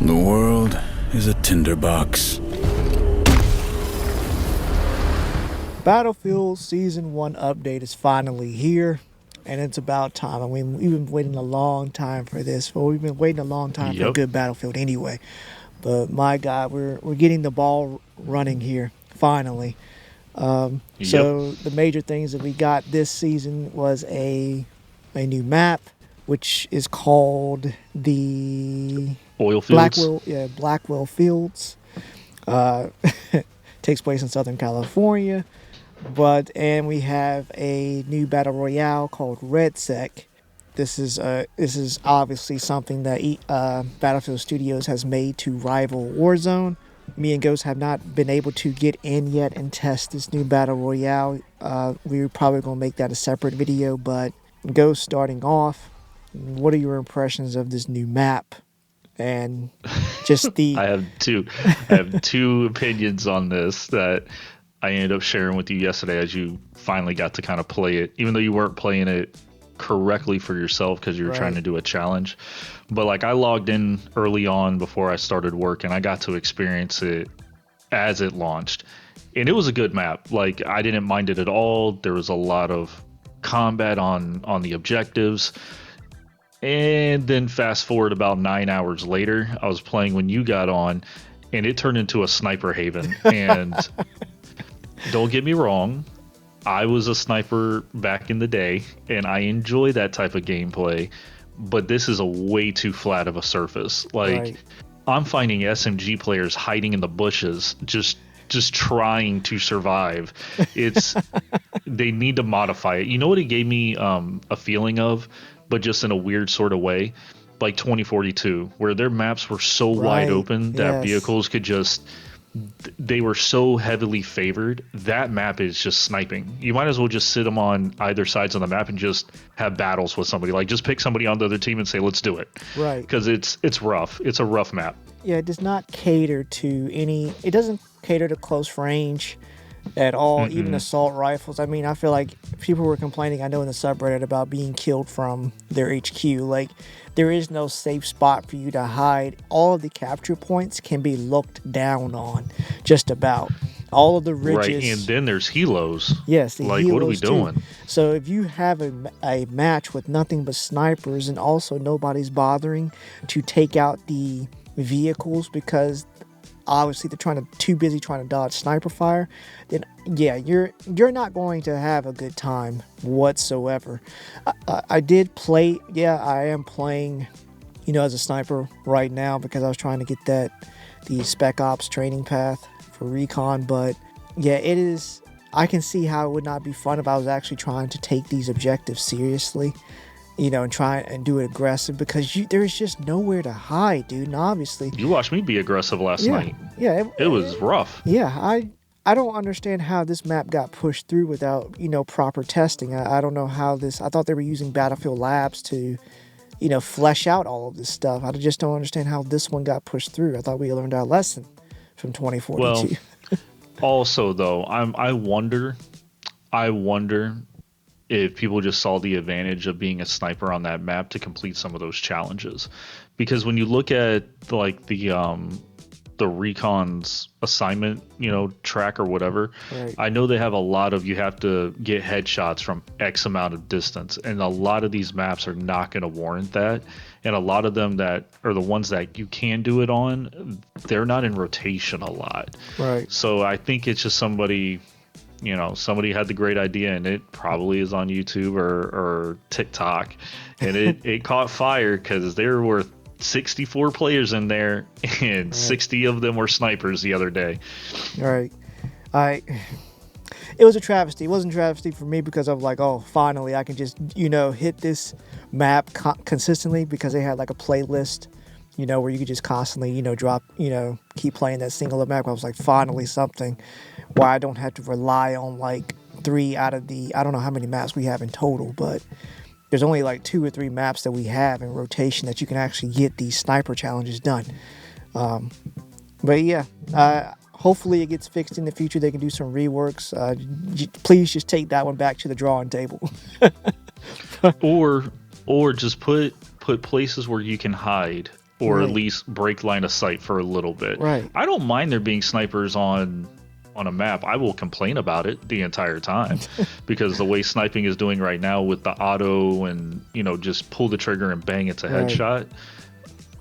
The world is a tinderbox. Battlefield Season 1 update is finally here, and it's about time. I mean, we've been waiting a long time for this. Well, we've been waiting a long time for a good Battlefield anyway. But my God, we're getting the ball running here, finally. So the major things that we got this season was a new map, which is called the Oil Fields. Blackwell Fields. Takes place in Southern California. And we have a new Battle Royale called RedSec. This is obviously something that Battlefield Studios has made to rival Warzone. Me and Ghost have not been able to get in yet and test this new Battle Royale. We're probably going to make that a separate video, but Ghost, starting off, what are your impressions of this new map? And just the... I have two opinions on this that I ended up sharing with you yesterday as you finally got to kind of play it, even though you weren't playing it correctly for yourself because you were trying to do a challenge. But like, I logged in early on before I started work, and I got to experience it as it launched, and it was a good map. Like, I didn't mind it at all. There was a lot of combat on the objectives. And then fast forward about 9 hours later, I was playing when you got on, and it turned into a sniper haven. And don't get me wrong, I was a sniper back in the day, and I enjoy that type of gameplay, but this is a way too flat of a surface. Like, I'm finding SMG players hiding in the bushes, just trying to survive. It's they need to modify it. You know what it gave me a feeling of, but just in a weird sort of way, like 2042, where their maps were so wide open that vehicles could just... They were so heavily favored. That map is just sniping. You might as well just sit them on either sides of the map and just have battles with somebody. Like, just pick somebody on the other team and say, let's do it. Right. Because it's rough. It's a rough map. Yeah, it does not cater to any... It doesn't cater to close range at all, even assault rifles. I mean, I feel like people were complaining, I know, in the subreddit about being killed from their HQ. Like, there is no safe spot for you to hide. All of the capture points can be looked down on, just about. All of the ridges. Right, and then there's helos. Yes, the like, helos what are we doing? Too. So if you have a match with nothing but snipers, and also nobody's bothering to take out the vehicles because obviously they're too busy trying to dodge sniper fire, then yeah, you're not going to have a good time whatsoever. I did play, I am playing, as a sniper right now because I was trying to get the Spec Ops training path for recon. But yeah, it is. I can see how it would not be fun if I was actually trying to take these objectives seriously. And try and do it aggressive, because there's just nowhere to hide, dude. And obviously, you watched me be aggressive last night. Yeah, it was rough. Yeah, I don't understand how this map got pushed through without proper testing. I don't know how this. I thought they were using Battlefield Labs to flesh out all of this stuff. I just don't understand how this one got pushed through. I thought we learned our lesson from 2042. Well, also though, I wonder if people just saw the advantage of being a sniper on that map to complete some of those challenges. Because when you look at like the recon's assignment, track or whatever, I know they have a lot of, you have to get headshots from X amount of distance, and a lot of these maps are not going to warrant that. And a lot of them that are the ones that you can do it on, they're not in rotation a lot. Right. So I think it's just somebody had the great idea, and it probably is on YouTube or TikTok, and it caught fire because there were 64 players in there, and 60 of them were snipers the other day. All right. It was a travesty. It wasn't a travesty for me because I was like, oh, finally I can just, hit this map consistently, because they had like a playlist, where you could just constantly, drop, keep playing that single map. I was like, finally something where I don't have to rely on like 3 out of the, I don't know how many maps we have in total, but there's only like 2 or 3 maps that we have in rotation that you can actually get these sniper challenges done. But yeah, hopefully it gets fixed in the future. They can do some reworks. Please just take that one back to the drawing table. or just put places where you can hide or at Right. least break line of sight for a little bit. Right. I don't mind there being snipers on a map. I will complain about it the entire time because the way sniping is doing right now with the auto and, just pull the trigger and bang, it's a Right. headshot.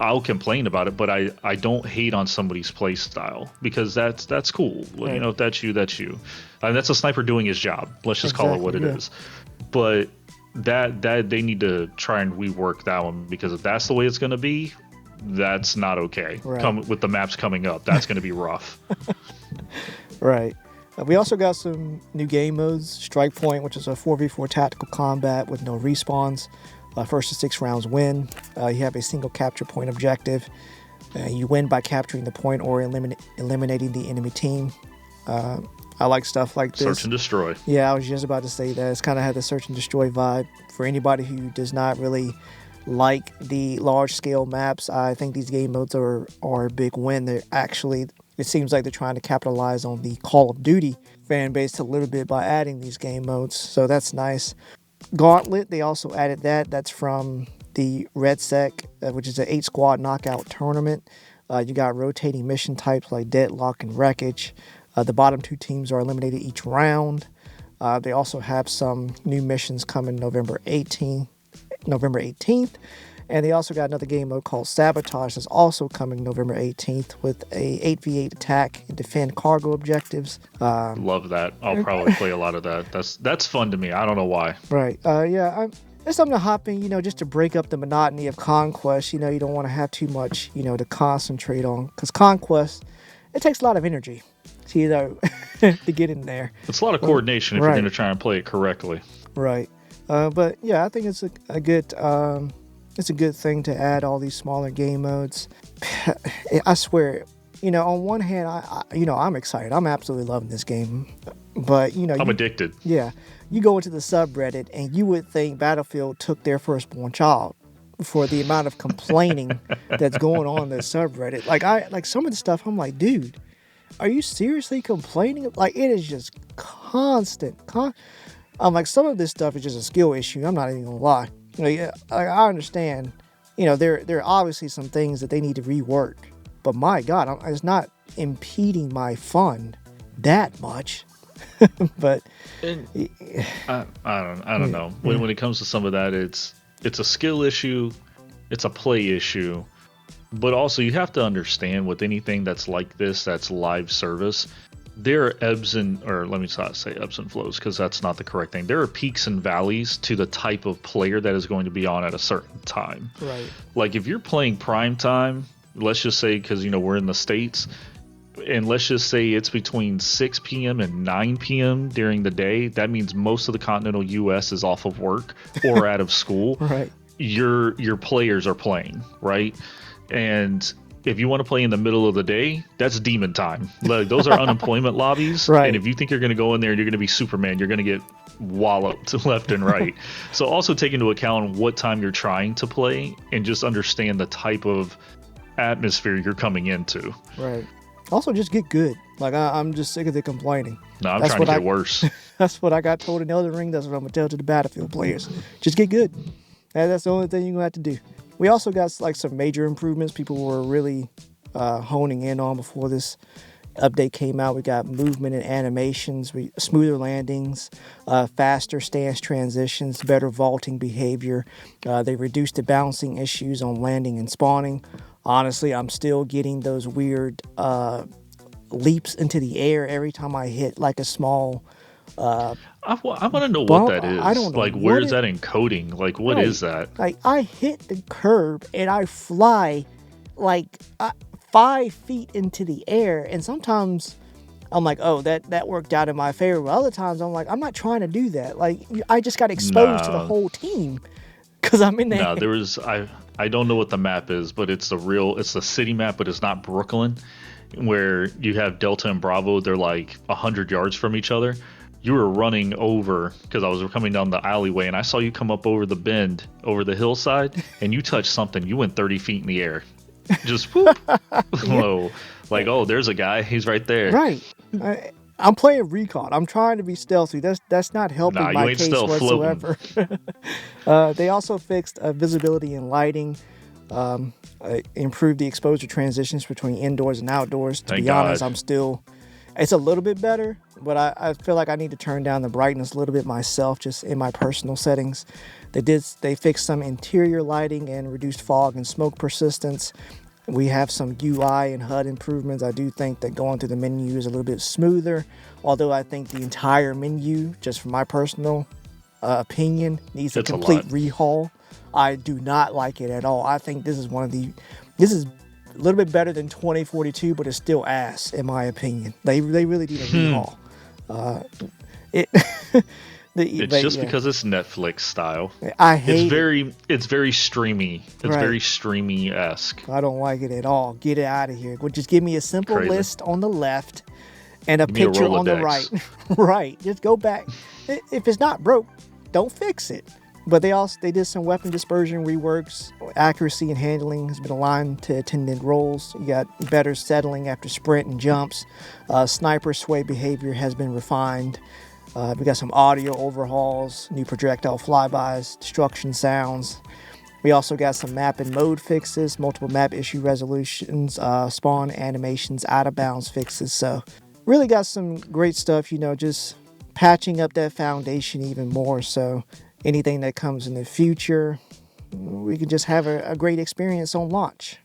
I'll complain about it, but I don't hate on somebody's play style because that's cool. Right. If that's you, that's you. That's a sniper doing his job. Let's just call it what it Exactly, yeah. is. But that they need to try and rework that one, because if that's the way it's going to be, that's not okay. Right. Come with the maps coming up, that's going to be rough. Right. We also got some new game modes. Strike Point, which is a 4v4 tactical combat with no respawns. First to 6 rounds win. You have a single capture point objective. You win by capturing the point or eliminating the enemy team. I like stuff like this. Search and destroy. Yeah, I was just about to say that. It's kind of had the search and destroy vibe. For anybody who does not really like the large scale maps, I think these game modes are a big win. They're actually, it seems like they're trying to capitalize on the Call of Duty fan base a little bit by adding these game modes. So that's nice. Gauntlet, they also added that. That's from the Red Sec, which is an 8-squad knockout tournament. You got rotating mission types like Deadlock and Wreckage. The bottom 2 teams are eliminated each round. They also have some new missions coming November 18th. And they also got another game mode called Sabotage that's also coming November 18th with a 8v8 attack and defend cargo objectives. Love that. I'll probably play a lot of that. That's fun to me. I don't know why. Right. It's something to hop in, just to break up the monotony of Conquest. You don't want to have too much, to concentrate on. Because Conquest, it takes a lot of energy to, to get in there. It's a lot of coordination if you're going to try and play it correctly. Right. But yeah, I think it's a good thing to add all these smaller game modes. I swear, on one hand, I'm excited. I'm absolutely loving this game. But, I'm addicted. Yeah. You go into the subreddit and you would think Battlefield took their firstborn child for the amount of complaining that's going on in the subreddit. Like some of the stuff, I'm like, dude, are you seriously complaining? Like, it is just constant. I'm like, some of this stuff is just a skill issue. I'm not even gonna lie. I understand. There are obviously some things that they need to rework. But my God, it's not impeding my fun that much. But I don't know. When it comes to some of that, it's a skill issue, it's a play issue, but also you have to understand with anything that's like this, that's live service, there are let me not say ebbs and flows because that's not the correct thing. There are peaks and valleys to the type of player that is going to be on at a certain time. right, Like if you're playing prime time, let's just say, because we're in the States, and let's just say it's between 6 p.m. and 9 p.m. during the day, that means most of the continental U.S. is off of work or out of school. right, Your players are playing, right? And if you want to play in the middle of the day, that's demon time. Like, those are unemployment lobbies. Right. And if you think you're going to go in there and you're going to be Superman, you're going to get walloped left and right. So also take into account what time you're trying to play and just understand the type of atmosphere you're coming into. right. Also, just get good. Like, I'm just sick of the complaining. No, I'm That's trying to what get worse. That's what I got told in Elden Ring. That's what I'm going to tell to the Battlefield players. Just get good. And that's the only thing you're going to have to do. We also got like some major improvements people were really honing in on before this update came out. We got movement and animations, smoother landings, faster stance transitions, better vaulting behavior. They reduced the bouncing issues on landing and spawning. Honestly, I'm still getting those weird leaps into the air every time I hit like a small I want to know bump. what that is. I don't know like, what where is that in coding? Like, what is that? Like, I hit the curb and I fly like 5 feet into the air, and sometimes I'm like, oh, that worked out in my favor. But other times I'm like, I'm not trying to do that. Like, I just got exposed to the whole team because I'm in there. No, there was I don't know what the map is, but it's the city map, but it's not Brooklyn, where you have Delta and Bravo. They're like 100 yards from each other. You were running over because I was coming down the alleyway and I saw you come up over the bend, over the hillside, and you touched something. You went 30 feet in the air. Just whoop. Whoa. Like, oh, there's a guy. He's right there. Right. I'm playing recon. I'm trying to be stealthy. That's not helping Nah, my you ain't case stealth, whatsoever. They also fixed visibility and lighting. Improve the exposure transitions between indoors and outdoors. To Thank be honest, God. it's a little bit better, but I feel like I need to turn down the brightness a little bit myself, just in my personal settings. They fixed some interior lighting and reduced fog and smoke persistence. We have some UI and HUD improvements. I do think that going through the menu is a little bit smoother, although I think the entire menu, just from my personal opinion, needs a complete rehaul. I do not like it at all. I think this is a little bit better than 2042, but it's still ass in my opinion. They really need a rehaul. Because it's Netflix style. I hate it's very streamy. It's very streamy-esque. I don't like it at all. Get it out of here. Just give me a simple list on the left and a picture on the right. Right. Just go back. If it's not broke, don't fix it. But they did some weapon dispersion reworks. Accuracy and handling has been aligned to intended roles. You got better settling after sprint and jumps. Sniper sway behavior has been refined. We got some audio overhauls, new projectile flybys, destruction sounds. We also got some map and mode fixes, multiple map issue resolutions, spawn animations, out of bounds fixes. So really got some great stuff, just patching up that foundation even more. So anything that comes in the future, we can just have a great experience on launch.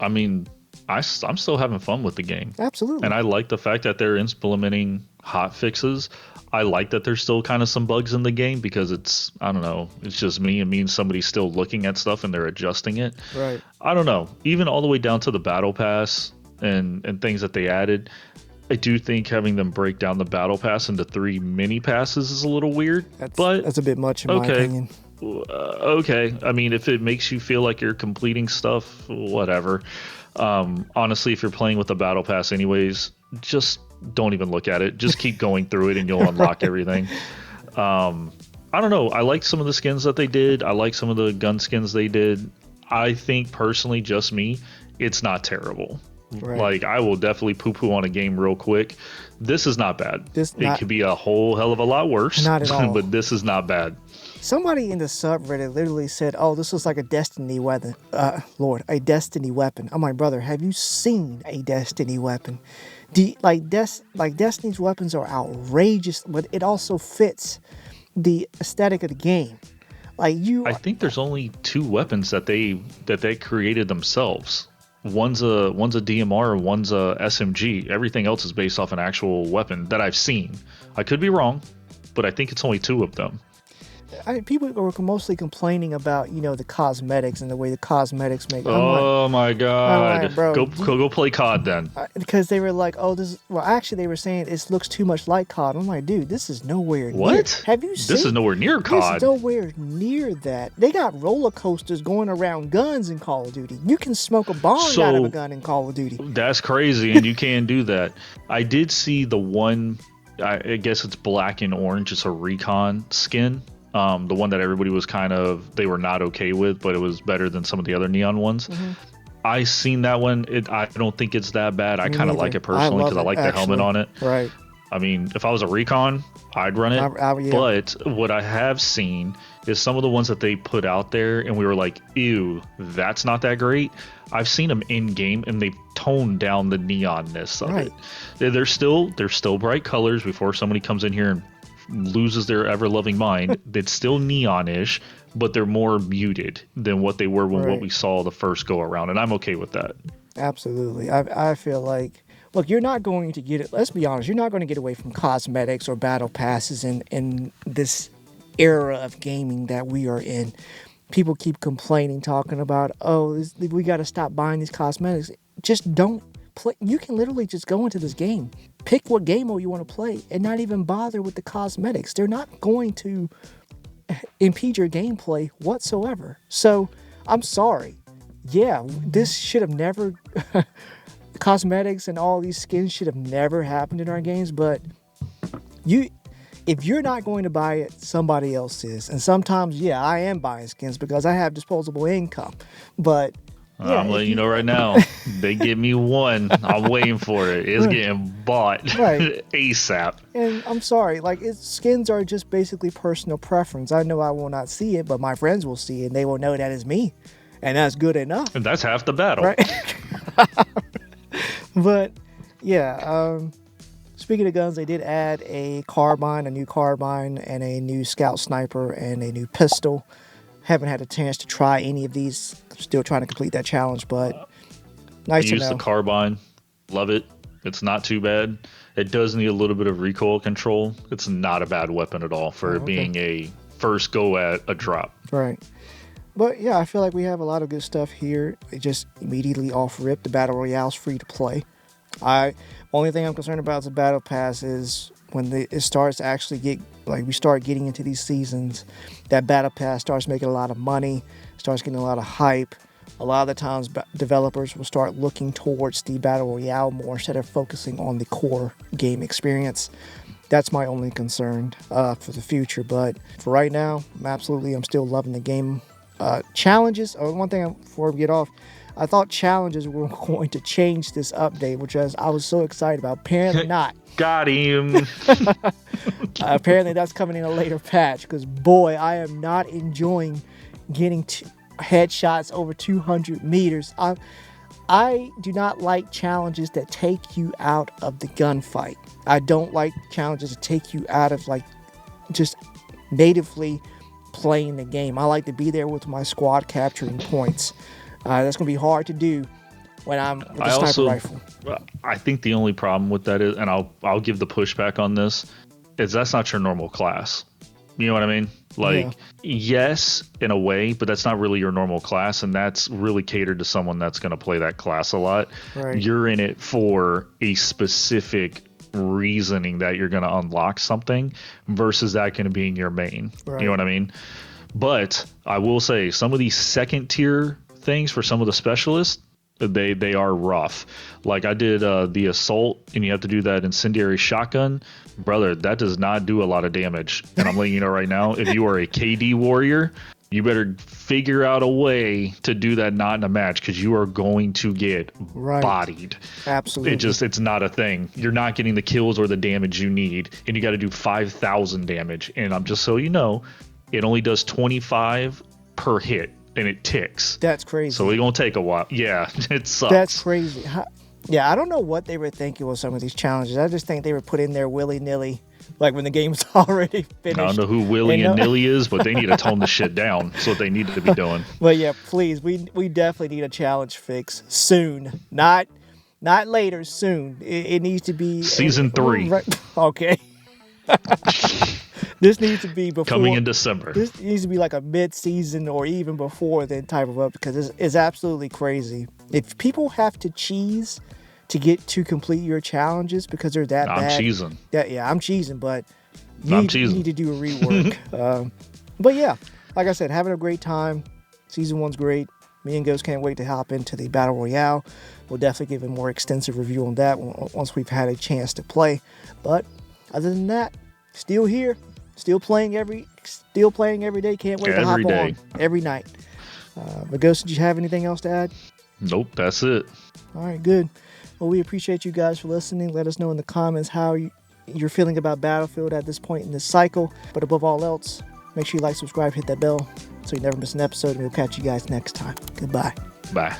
I mean, I'm still having fun with the game. Absolutely. And I like the fact that they're implementing hot fixes. I like that there's still kind of some bugs in the game because it's just me. It means somebody's still looking at stuff and they're adjusting it. Right. I don't know. Even all the way down to the battle pass and things that they added. I do think having them break down the battle pass into 3 mini passes is a little weird. That's a bit much in my opinion. Okay. I mean, if it makes you feel like you're completing stuff, whatever. Honestly, if you're playing with the battle pass anyways, just don't even look at it. Just keep going through it and you'll unlock everything. I don't know. I liked some of the skins that they did. I like some of the gun skins they did. I think personally, just me, it's not terrible. Right. Like, I will definitely poo-poo on a game real quick. This is not bad. It could be a whole hell of a lot worse. Not at all. But this is not bad. Somebody in the subreddit literally said, "Oh, this was like a Destiny weapon." A Destiny weapon. I'm like, brother, have you seen a Destiny weapon? Destiny's weapons are outrageous, but it also fits the aesthetic of the game. I think there's only 2 weapons that they created themselves. One's a DMR, one's a SMG. Everything else is based off an actual weapon that I've seen. I could be wrong, but I think it's only 2 of them. People were mostly complaining about, the cosmetics and the way the cosmetics make. My God! Like, bro, go play COD then. Because they were like, actually they were saying it looks too much like COD. I'm like, dude, this is nowhere near. What? Have you seen? This is nowhere near COD. This is nowhere near that. They got roller coasters going around guns in Call of Duty. You can smoke a bomb out of a gun in Call of Duty. That's crazy, and you can do that. I did see the one. I guess it's black and orange. It's a recon skin. The one that everybody was they were not okay with, but it was better than some of the other neon ones. Mm-hmm. I seen that one. I don't think it's that bad. I kind of like it personally because I like the helmet on it. Right. I mean, if I was a recon, I'd run it. Yeah. But what I have seen is some of the ones that they put out there and we were like, ew, that's not that great. I've seen them in game and they've toned down the neonness of it. They're still bright colors before somebody comes in here and loses their ever-loving mind. It's still neon-ish, but they're more muted than what they were when what we saw the first go around, and I'm okay with that. Absolutely. I feel like, look, you're not going to get it. Let's be honest, you're not going to get away from cosmetics or battle passes in this era of gaming that we are in. People keep complaining, talking about, we got to stop buying these cosmetics. Just don't play. You can literally just go into this game, pick what game mode you want to play, and not even bother with the cosmetics. They're not going to impede your gameplay whatsoever. So I'm sorry. Yeah, this should have never cosmetics and all these skins should have never happened in our games, but if you're not going to buy it, somebody else is. And sometimes, I am buying skins because I have disposable income. But I'm letting you know right now, they give me one. I'm waiting for it. It's getting bought ASAP. And I'm sorry, skins are just basically personal preference. I know I will not see it, but my friends will see it, and they will know that is me. and that's good enough. And that's half the battle. Right. But yeah, speaking of guns, they did add a new carbine, and a new scout sniper, and a new pistol. Haven't had a chance to try any of these. Still trying to complete that challenge, but nice to know. Use the carbine. Love it. It's not too bad. It does need a little bit of recoil control. It's not a bad weapon at all for being a first go at a drop. Right. But yeah, I feel like we have a lot of good stuff here. It just immediately off rip, the Battle Royale is free to play. Only thing I'm concerned about is the Battle Pass is when it starts to actually we start getting into these seasons, that Battle Pass starts making a lot of money, starts getting a lot of hype. A lot of the times developers will start looking towards the Battle Royale more instead of focusing on the core game experience. That's my only concern for the future. But for right now, I'm still loving the game. Challenges. One thing before we get off, I thought challenges were going to change this update, which I was so excited about. Apparently not. Got him. Apparently that's coming in a later patch, because boy, I am not enjoying getting headshots over 200 meters. I do not like challenges that take you out of the gunfight. I don't like challenges that take you out of just natively playing the game. I like to be there with my squad capturing points. That's going to be hard to do when I'm with a sniper rifle. I think the only problem with that is, and I'll give the pushback on this, is that's not your normal class. You know what I mean? Yes, in a way, but that's not really your normal class, and that's really catered to someone that's going to play that class a lot. Right. You're in it for a specific reasoning that you're going to unlock something versus that going to be in your main. Right. You know what I mean? But I will say some of these second tier things for some of the specialists, they are rough. Like I did the assault, and you have to do that incendiary shotgun. Brother, that does not do a lot of damage. And I'm letting you know right now, if you are a KD warrior, you better figure out a way to do that not in a match, because you are going to get bodied. Absolutely. It's not a thing. You're not getting the kills or the damage you need, and you got to do 5,000 damage. And I'm just so you know, it only does 25 per hit, and it ticks. That's crazy. So it's going to take a while. Yeah, it sucks. That's crazy. Yeah, I don't know what they were thinking with some of these challenges. I just think they were put in there willy-nilly, like when the game's already finished. I don't know who Willy and Nilly is, but they need to tone the shit down. That's what they need to be doing. But yeah, please, we definitely need a challenge fix soon. Not later, soon. It needs to be... Season 3. Okay. This needs to be before... Coming in December. This needs to be like a mid-season or even before then type of up, because it's absolutely crazy. If people have to cheese to complete your challenges because they're that bad... I'm cheesing. I'm cheesing, but you need to do a rework. But yeah, like I said, having a great time. Season 1's great. Me and Ghost can't wait to hop into the Battle Royale. We'll definitely give a more extensive review on that once we've had a chance to play. But other than that, still here. Still playing every day. Can't wait to hop on every night. But Ghost, did you have anything else to add? Nope, that's it. All right, good. Well, we appreciate you guys for listening. Let us know in the comments how you're feeling about Battlefield at this point in this cycle. But above all else, make sure you like, subscribe, hit that bell so you never miss an episode, and we'll catch you guys next time. Goodbye. Bye.